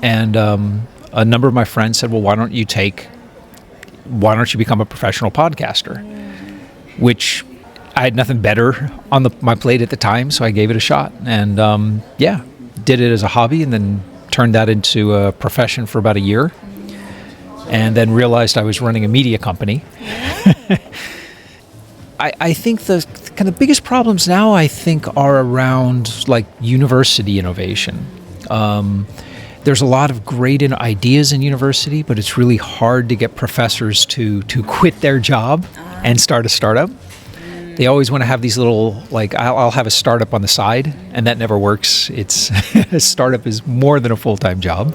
and a number of my friends said, well, why don't you become a professional podcaster? Which I had nothing better on my plate at the time, so I gave it a shot. And did it as a hobby and then turned that into a profession for about a year. And then realized I was running a media company. I think the kind of biggest problems now, I think, are around like university innovation. There's a lot of great ideas in university, but it's really hard to get professors to quit their job and start a startup. They always want to have these little, like, I'll have a startup on the side, and that never works. It's a startup is more than a full-time job.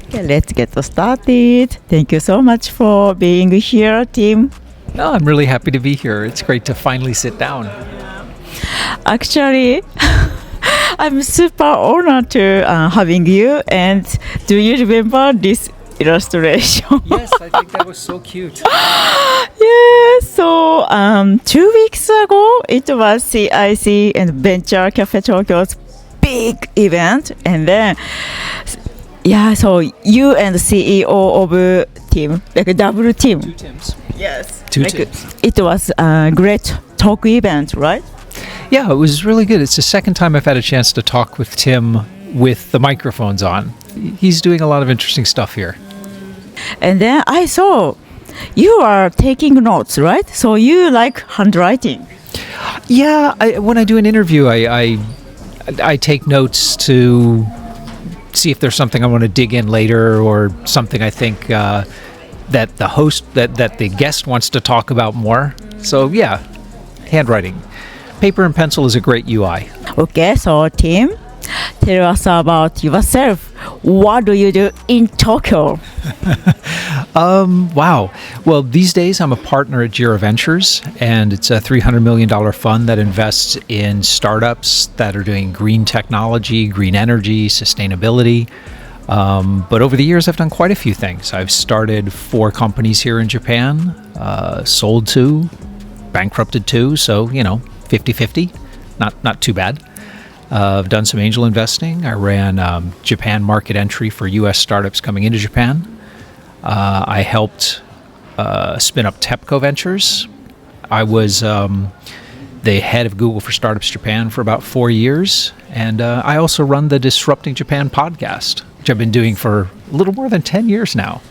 Okay, let's get started. Thank you so much for being here, Tim. No, I'm really happy to be here. It's great to finally sit down. Actually, I'm super honored to having you. And do you remember this illustration? Yes, I think that was so cute. Yeah, so 2 weeks ago, it was CIC and Venture Cafe Tokyo's big event. And then, so you and the CEO of team, like a double team. Two Tims. Yes. Two Tims. It was a great talk event, right? Yeah, it was really good. It's the second time I've had a chance to talk with Tim with the microphones on. He's doing a lot of interesting stuff here. And then I saw you are taking notes, right? So you like handwriting. Yeah, when I do an interview, I take notes to see if there's something I want to dig in later or something I think that the guest wants to talk about more. So yeah, handwriting. Paper and pencil is a great UI. Okay, so Tim, tell us about yourself. What do you do in Tokyo? Wow. Well, these days I'm a partner at Jira Ventures, and it's a $300 million fund that invests in startups that are doing green technology, green energy, sustainability. But over the years, I've done quite a few things. I've started 4 companies here in Japan, sold 2, bankrupted 2, so, 50-50, not too bad. I've done some angel investing. I ran Japan market entry for U.S. startups coming into Japan. I helped spin up TEPCO Ventures. I was the head of Google for Startups Japan for about 4 years. And I also run the Disrupting Japan podcast, which I've been doing for a little more than 10 years now.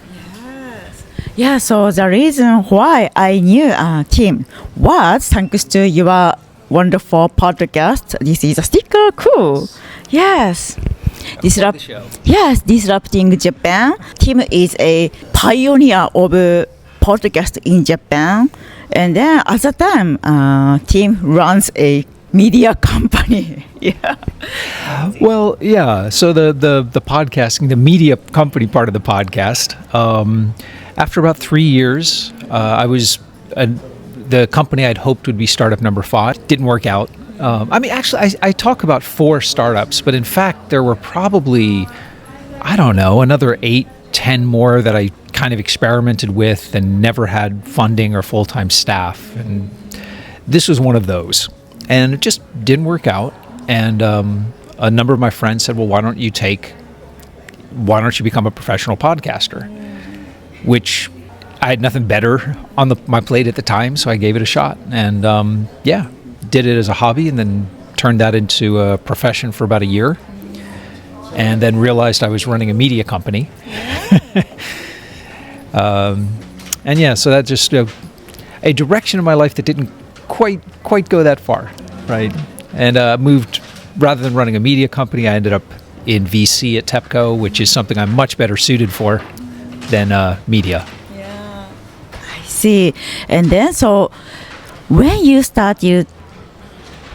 Yeah, so the reason why I knew Tim was thanks to your wonderful podcast. This is a sticker. Cool. Yes. Disrupting Japan. Tim is a pioneer of podcast in Japan. And then at the time, Tim runs a media company. Yeah. Well, yeah. So the podcasting, the media company part of the podcast, after about 3 years, I was the company I'd hoped would be startup number 5. Didn't work out. Actually, I talk about 4 startups, but in fact, there were probably, another 8, 10 more that I kind of experimented with and never had funding or full-time staff. And this was one of those. And it just didn't work out. And a number of my friends said, well, why don't you become a professional podcaster? Which I had nothing better on my plate at the time, so I gave it a shot. And did it as a hobby and then turned that into a profession for about a year. And then realized I was running a media company. So that just a direction in my life that didn't quite go that far, right? And moved, rather than running a media company, I ended up in VC at TEPCO, which is something I'm much better suited for than media. Yeah, I see. And then, so when you started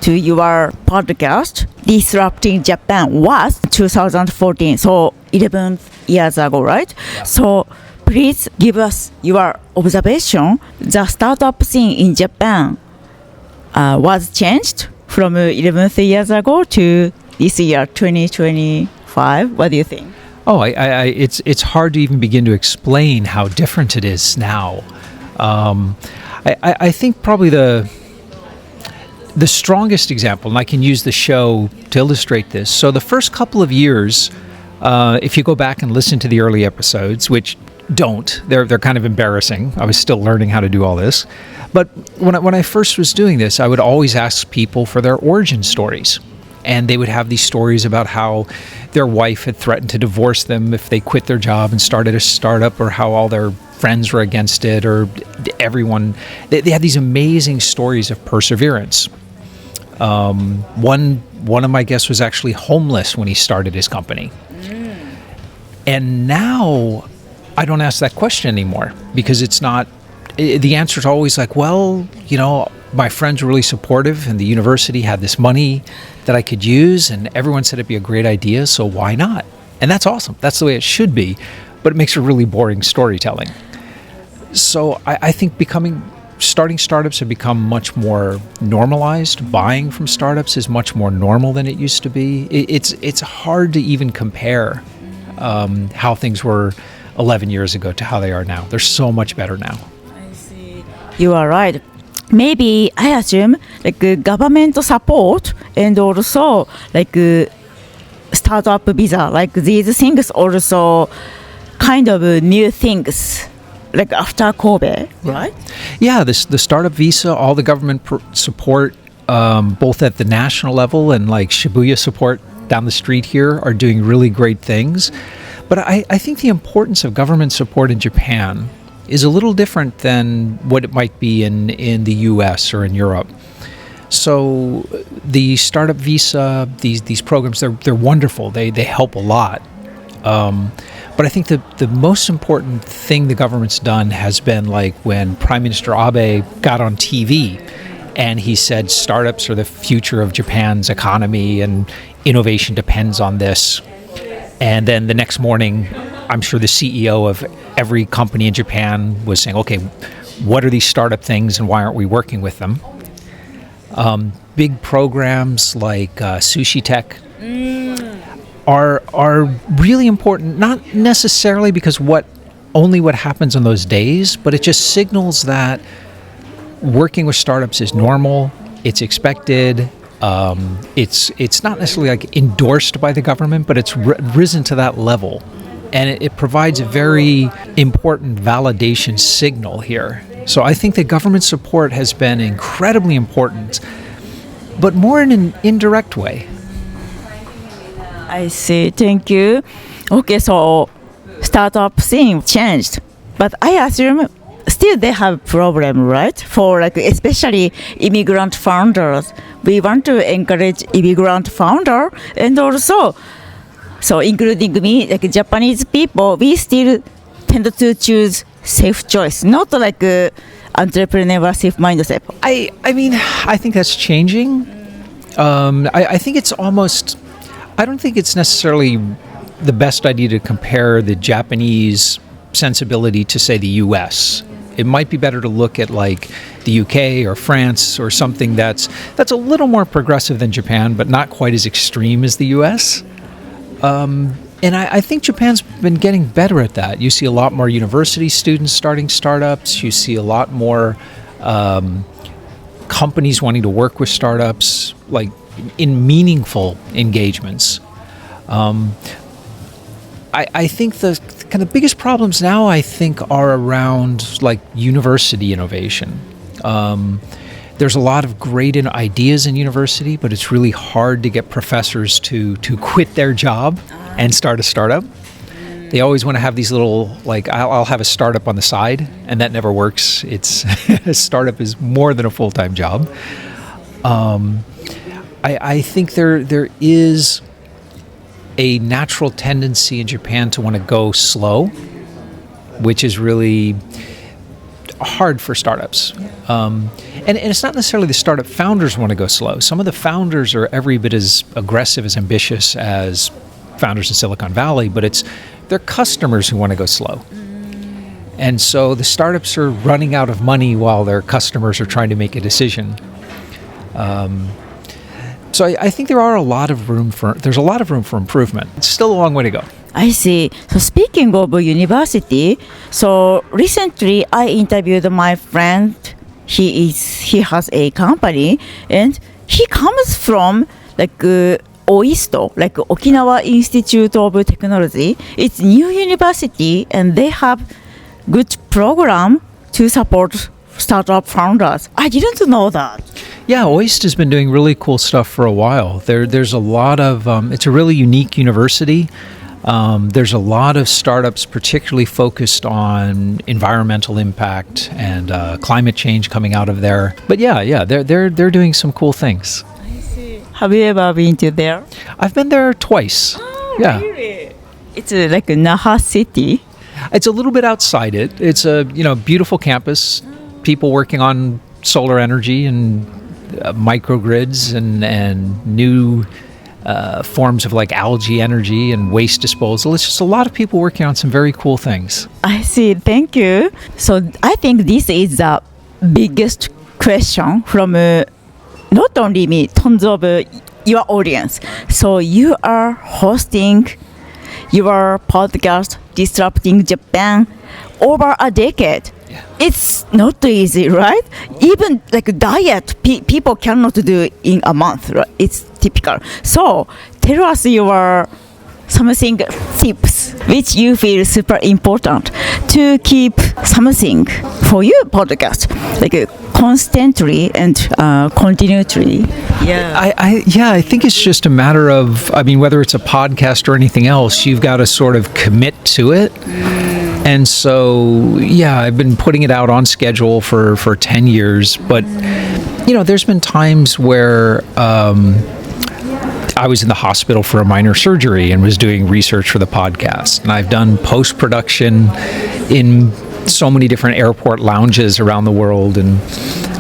to your podcast, Disrupting Japan, was 2014, so 11 years ago, right? Yeah. So please give us your observation. The startup scene in Japan was changed from 11 years ago to this year, 2025. What do you think? Oh, it's hard to even begin to explain how different it is now. I think probably the strongest example, and I can use the show to illustrate this. So the first couple of years, if you go back and listen to the early episodes, which they're kind of embarrassing. I was still learning how to do all this. But when I first was doing this, I would always ask people for their origin stories. And they would have these stories about how their wife had threatened to divorce them if they quit their job and started a startup, or how all their friends were against it, or everyone. They had these amazing stories of perseverance. One of my guests was actually homeless when he started his company. And now I don't ask that question anymore, because it's not, the answer is always like, well, my friends were really supportive and the university had this money that I could use and everyone said it'd be a great idea, so why not? And that's awesome. That's the way it should be, but it makes for really boring storytelling. So I think starting startups have become much more normalized. Buying from startups is much more normal than it used to be. It's hard to even compare how things were 11 years ago to how they are now. They're so much better now. I see. You are right. Maybe I assume government support and also startup visa, these things also kind of new things after COVID, right? Yeah, the startup visa, all the government support, both at the national level and Shibuya support down the street here, are doing really great things. But I think the importance of government support in Japan is a little different than what it might be in the US or in Europe. So the startup visa, these programs, they're wonderful. They help a lot. But I think the most important thing the government's done has been when Prime Minister Abe got on TV and he said startups are the future of Japan's economy and innovation depends on this. And then the next morning, I'm sure the CEO of every company in Japan was saying, okay, what are these startup things and why aren't we working with them? Big programs like Sushi Tech are really important, not necessarily because what happens on those days, but it just signals that working with startups is normal, it's expected. It's not necessarily endorsed by the government, but it's risen to that level. And it provides a very important validation signal here. So I think that government support has been incredibly important, but more in an indirect way. I see. Thank you. Okay, so startup scene changed, but I assume still they have problem, right? For especially immigrant founders. We want to encourage immigrant founder, and also, so including me, Japanese people, we still tend to choose safe choice, not entrepreneurship mindset. I mean, I think that's changing. I think it's almost, I don't think it's necessarily the best idea to compare the Japanese sensibility to, say, the US. It might be better to look at the UK or France or something that's a little more progressive than Japan, but not quite as extreme as the US. And I think Japan's been getting better at that. You see a lot more university students starting startups. You see a lot more companies wanting to work with startups, in meaningful engagements. I think the kind of biggest problems now, are around university innovation. There's a lot of great ideas in university, but it's really hard to get professors to quit their job and start a startup. They always want to have these little, I'll have a startup on the side, and that never works. A startup is more than a full-time job. I think there is a natural tendency in Japan to want to go slow, which is really hard for startups. And it's not necessarily the startup founders want to go slow. Some of the founders are every bit as aggressive, as ambitious as founders in Silicon Valley, but it's their customers who want to go slow. And so the startups are running out of money while their customers are trying to make a decision. So I think there's a lot of room for improvement. It's still a long way to go. I see. So speaking of university, so recently I interviewed my friend he has a company, and he comes from like OIST, like Okinawa Institute of Technology. It's new university, and they have good program to support startup founders. I didn't know that. Yeah, OIST has been doing really cool stuff for a while. There's a lot of, it's a really unique university. There's a lot of startups particularly focused on environmental impact and climate change coming out of there. But yeah, they're doing some cool things. Have you ever been to there? I've been there twice. Oh, yeah. really? It's like Naha City. It's a little bit outside it. It's a beautiful campus, people working on solar energy and microgrids and new forms of like algae energy and waste disposal. It's just a lot of people working on some very cool things. I see. Thank you. So I think this is the biggest question from not only me, tons of your audience. So you are hosting your podcast, Disrupting Japan, over a decade. Yeah. It's not easy, right? Even like diet, people cannot do in a month, right? It's typical. So tell us your something tips which you feel super important to keep something for your podcast, like constantly and continually. Yeah. I think it's just a matter of, whether it's a podcast or anything else, you've got to sort of commit to it. And so, I've been putting it out on schedule for 10 years. But, there's been times where I was in the hospital for a minor surgery and was doing research for the podcast. And I've done post-production in so many different airport lounges around the world. And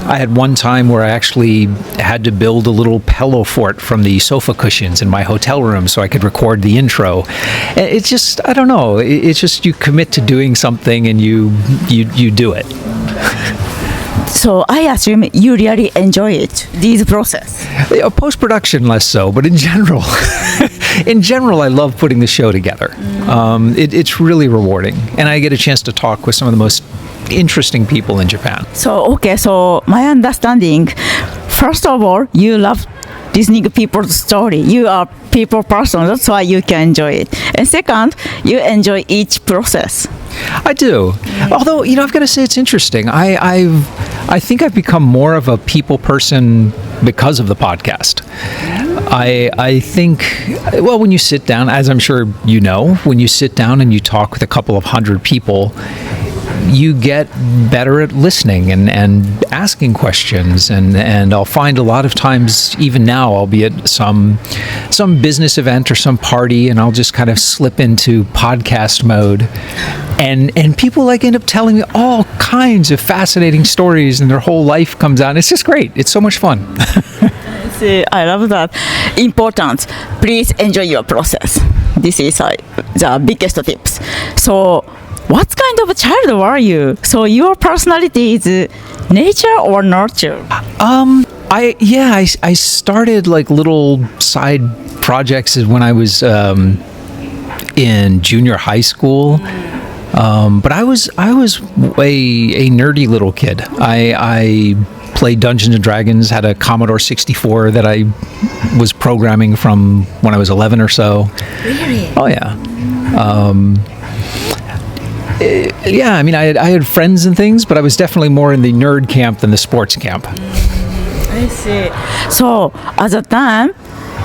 I had one time where I actually had to build a little pillow fort from the sofa cushions in my hotel room so I could record the intro. It's just, I don't know, it's just you commit to doing something and you do it. So I assume you really enjoy it, this process. Post-production less so, but in general, I love putting the show together. It's really rewarding, and I get a chance to talk with some of the most interesting people in Japan. So my understanding, first of all, you love listening people's story. You are people person, that's why you can enjoy it. And second, you enjoy each process. I do. Although, I've got to say it's interesting. I think I've become more of a people person because of the podcast. I think, when you sit down, as I'm sure you know, when you sit down and you talk with a couple of hundred people, you get better at listening and asking questions, and I'll find a lot of times, even now, I'll be at some business event or some party, and I'll just kind of slip into podcast mode, and people end up telling me all kinds of fascinating stories, and their whole life comes out. It's just great. It's so much fun. I love that. Important. Please enjoy your process. This is the biggest tips. So, what kind of a child are you? So your personality is nature or nurture? I started like little side projects when I was in junior high school. But I was a nerdy little kid. I played Dungeons and Dragons, had a Commodore 64 that I was programming from when I was 11 or so. Really? Oh yeah. I had friends and things, but I was definitely more in the nerd camp than the sports camp. I see. So, at the time,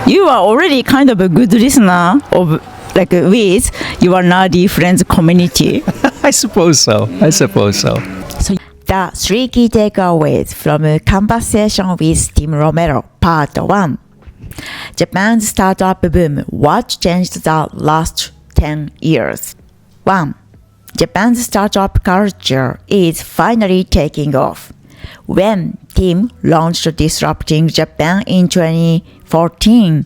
you are already kind of a good listener of, with your nerdy friends community. I suppose so. So, the 3 key takeaways from a conversation with Tim Romero, Part 1. Japan's startup boom. What changed the last 10 years? 1. Japan's startup culture is finally taking off. When Tim launched Disrupting Japan in 2014,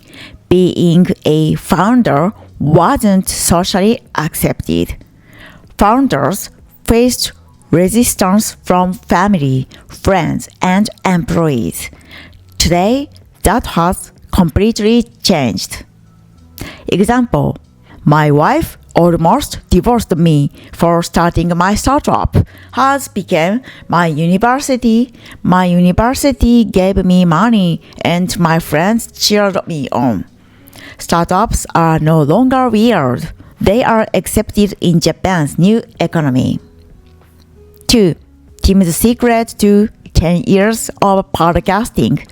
being a founder wasn't socially accepted. Founders faced resistance from family, friends, and employees. Today, that has completely changed. Example, my wife almost divorced me for starting my startup has become my university. My university gave me money and my friends cheered me on. Startups are no longer weird. They are accepted in Japan's new economy. 2. Tim's secret to 10 years of podcasting.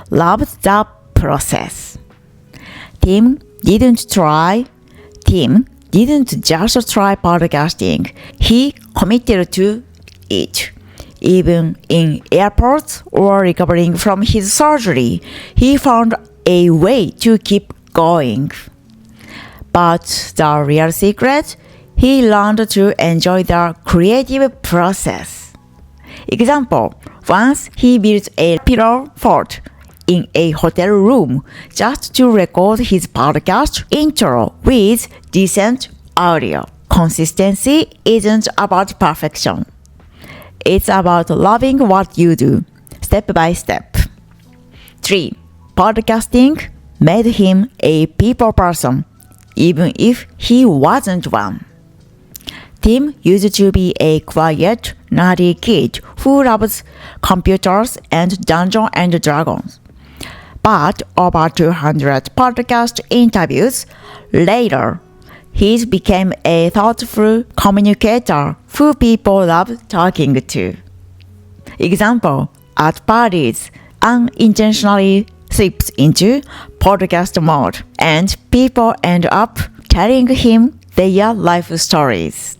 Loved the process. Tim didn't just try podcasting. He committed to it. Even in airports or recovering from his surgery, he found a way to keep going. But the real secret, he learned to enjoy the creative process. Example, once he built a pillow fort in a hotel room just to record his podcast intro with decent audio. Consistency isn't about perfection. It's about loving what you do, step by step. 3. Podcasting made him a people person, even if he wasn't one. Tim used to be a quiet, nerdy kid who loves computers and Dungeons and Dragons. But over 200 podcast interviews later, he became a thoughtful communicator who people love talking to. Example, at parties, unintentionally slips into podcast mode, and people end up telling him their life stories.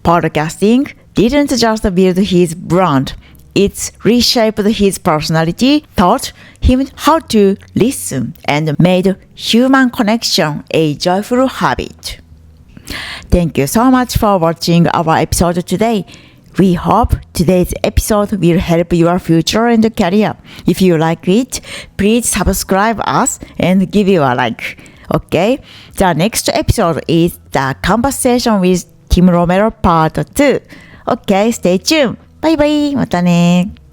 Podcasting didn't just build his brand, it reshaped his personality, taught him how to listen, and made human connection a joyful habit. Thank you so much for watching our episode today. We hope today's episode will help your future and career. If you like it, please subscribe us and give you a like. Okay? The next episode is the conversation with Tim Romero Part 2. Okay, stay tuned. バイバイ。またね。